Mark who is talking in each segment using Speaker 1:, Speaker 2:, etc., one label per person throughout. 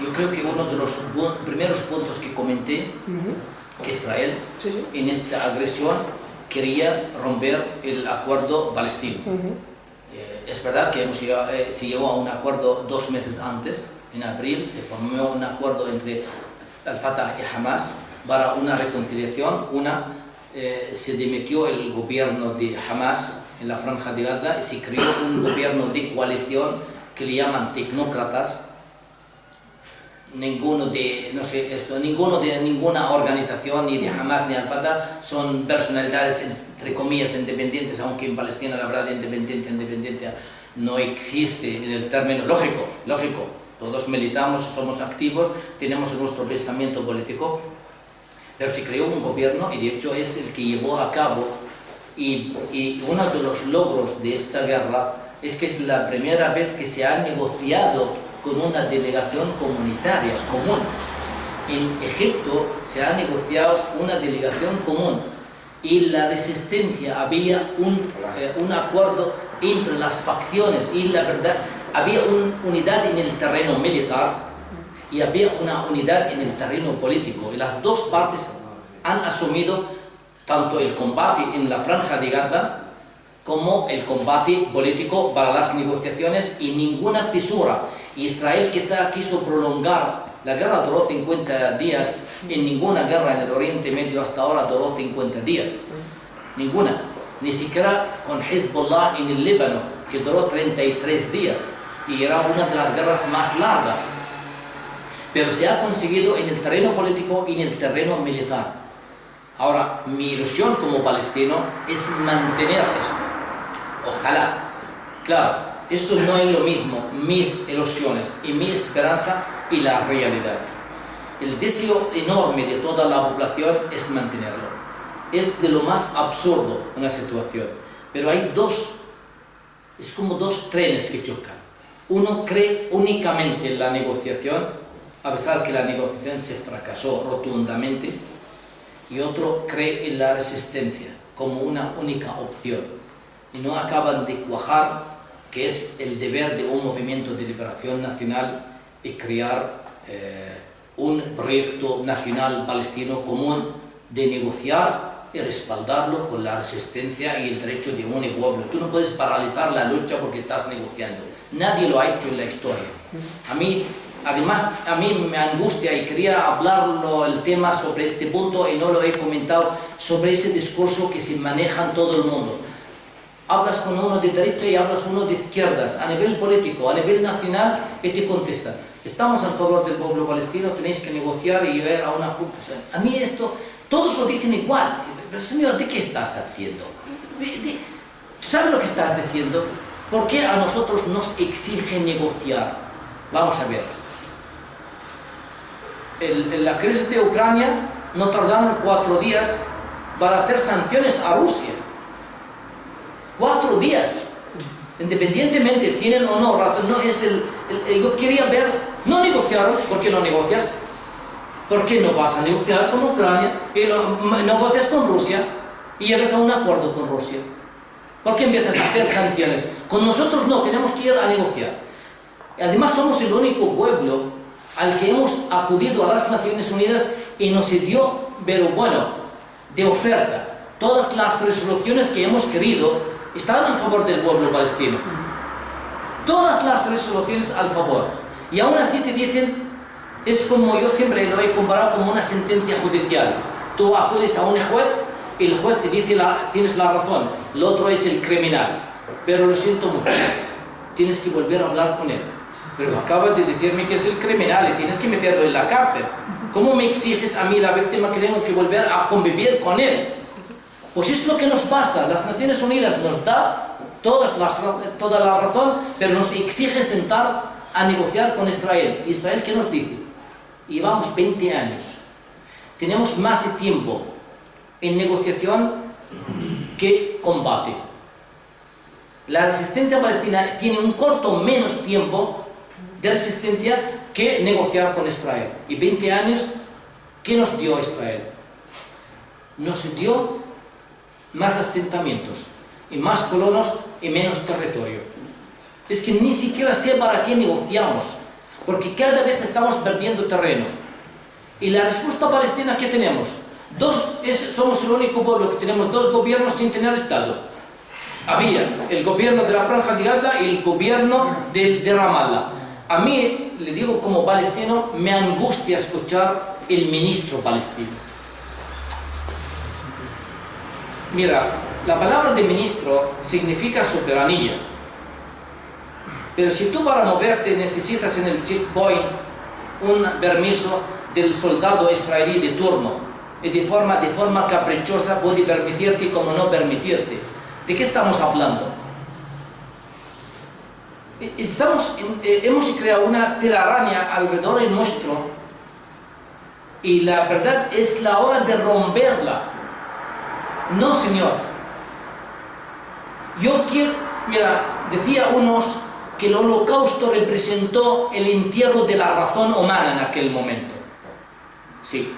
Speaker 1: yo creo que uno de los primeros puntos que comenté, que Israel en esta agresión quería romper el acuerdo palestino. Es verdad que se llegó a un acuerdo 2 meses antes, en abril, se formó un acuerdo entre Al-Fatah y Hamas para una reconciliación. Se dimitió el gobierno de Hamas en la Franja de Gaza y se creó un gobierno de coalición que le llaman tecnócratas. Ninguno de ninguna organización, ni de Hamas ni Al-Fatah, son personalidades entre comillas independientes, aunque en Palestina la verdad de independencia no existe en el término lógico. Todos militamos, somos activos, tenemos nuestro pensamiento político, pero se creó un gobierno y de hecho es el que llevó a cabo, y uno de los logros de esta guerra es que es la primera vez que se ha negociado con una delegación comunitaria común. En Egipto se ha negociado una delegación común y la resistencia, había un acuerdo entre las facciones y la verdad, había una unidad en el terreno militar y había una unidad en el terreno político, y las dos partes han asumido tanto el combate en la Franja de Gaza como el combate político para las negociaciones, y ninguna fisura. Israel quizá quiso prolongar, la guerra duró 50 días, en ninguna guerra en el Oriente Medio hasta ahora duró 50 días, ninguna, ni siquiera con Hezbollah en el Líbano, que duró 33 días, y era una de las guerras más largas, pero se ha conseguido en el terreno político y en el terreno militar. Ahora, mi ilusión como palestino es mantener esto. Ojalá, claro, esto no es lo mismo, mis ilusiones y mi esperanza y la realidad. El deseo enorme de toda la población es mantenerlo. Es de lo más absurdo una situación, pero hay es como dos trenes que chocan. Uno cree únicamente en la negociación, a pesar que la negociación se fracasó rotundamente, y otro cree en la resistencia como una única opción, y no acaban de cuajar, que es el deber de un movimiento de liberación nacional y crear un proyecto nacional palestino común, de negociar y respaldarlo con la resistencia y el derecho de un pueblo. Tú no puedes paralizar la lucha porque estás negociando. Nadie lo ha hecho en la historia. Además, a mí me angustia, y quería hablarlo el tema sobre este punto y no lo he comentado, sobre ese discurso que se maneja en todo el mundo. Hablas con uno de derecha y hablas con uno de izquierdas, a nivel político, a nivel nacional, y te contestan: estamos a favor del pueblo palestino, tenéis que negociar y llegar a una conclusión. A mí esto, todos lo dicen igual. Pero señor, ¿de qué estás haciendo? ¿Tú sabes lo que estás diciendo? ¿Por qué a nosotros nos exige negociar? Vamos a ver. En la crisis de Ucrania no tardaron 4 días para hacer sanciones a Rusia. 4 días. Independientemente, tienen o no razón, yo quería ver, no negociaron. ¿Por qué no negocias? ¿Por qué no vas a negociar con Ucrania y negocias con Rusia y llegas a un acuerdo con Rusia? ¿Por qué empiezas a hacer sanciones? Con nosotros no, tenemos que ir a negociar. Además, somos el único pueblo al que hemos acudido a las Naciones Unidas y nos dio, pero bueno, de oferta. Todas las resoluciones que hemos querido estaban a favor del pueblo palestino. Todas las resoluciones al favor. Y aún así te dicen, es como yo siempre lo he comparado como una sentencia judicial. Tú acudes a un juez y el juez te dice, tienes la razón, el otro es el criminal. Pero lo siento mucho, tienes que volver a hablar con él. Pero acabas de decirme que es el criminal y tienes que meterlo en la cárcel. ¿Cómo me exiges a mí, la víctima, que tengo que volver a convivir con él? Pues es lo que nos pasa. Las Naciones Unidas nos da toda la razón, pero nos exige sentar a negociar con Israel. ¿Israel qué nos dice? Llevamos 20 años. Tenemos más tiempo en negociación que combate. La resistencia palestina tiene un corto menos tiempo de resistencia que negociar con Israel. Y 20 años, ¿qué nos dio Israel? Nos dio más asentamientos, y más colonos y menos territorio. Es que ni siquiera sé para qué negociamos. porque cada vez estamos perdiendo terreno. Y la respuesta palestina, ¿qué tenemos? Somos el único pueblo que tenemos dos gobiernos sin tener Estado. Había el gobierno de la Franja de Gaza y el gobierno de Ramallah. A mí, le digo como palestino, me angustia escuchar el ministro palestino. Mira, la palabra de ministro significa soberanía. Pero si tú para moverte necesitas en el checkpoint un permiso del soldado israelí de turno, y de forma caprichosa puede permitirte como no permitirte, ¿de qué estamos hablando? Hemos creado una telaraña alrededor de nuestro, y la verdad es la hora de romperla. No, señor. Mira, decía unos que el holocausto representó el entierro de la razón humana en aquel momento. Sí.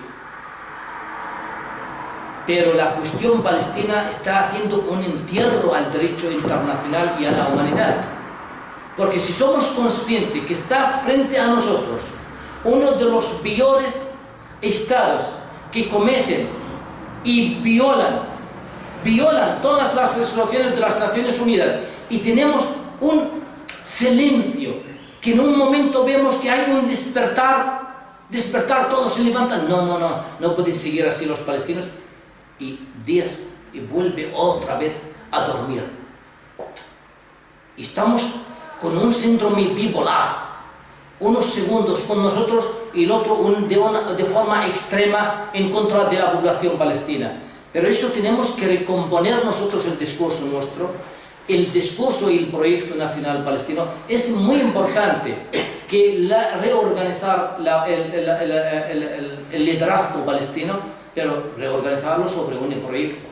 Speaker 1: Pero la cuestión palestina está haciendo un entierro al derecho internacional y a la humanidad. Porque si somos conscientes que está frente a nosotros uno de los peores estados que cometen y violan todas las resoluciones de las Naciones Unidas, y tenemos un silencio, que en un momento vemos que hay un despertar, todos se levantan, no pueden seguir así los palestinos, y días y vuelve otra vez a dormir. Estamos con un síndrome bipolar, unos segundos con nosotros y el otro de forma extrema en contra de la población palestina. Pero eso tenemos que recomponer nosotros el discurso nuestro, el discurso y el proyecto nacional palestino. Es muy importante que reorganizar el liderazgo palestino, pero reorganizarlo sobre un proyecto.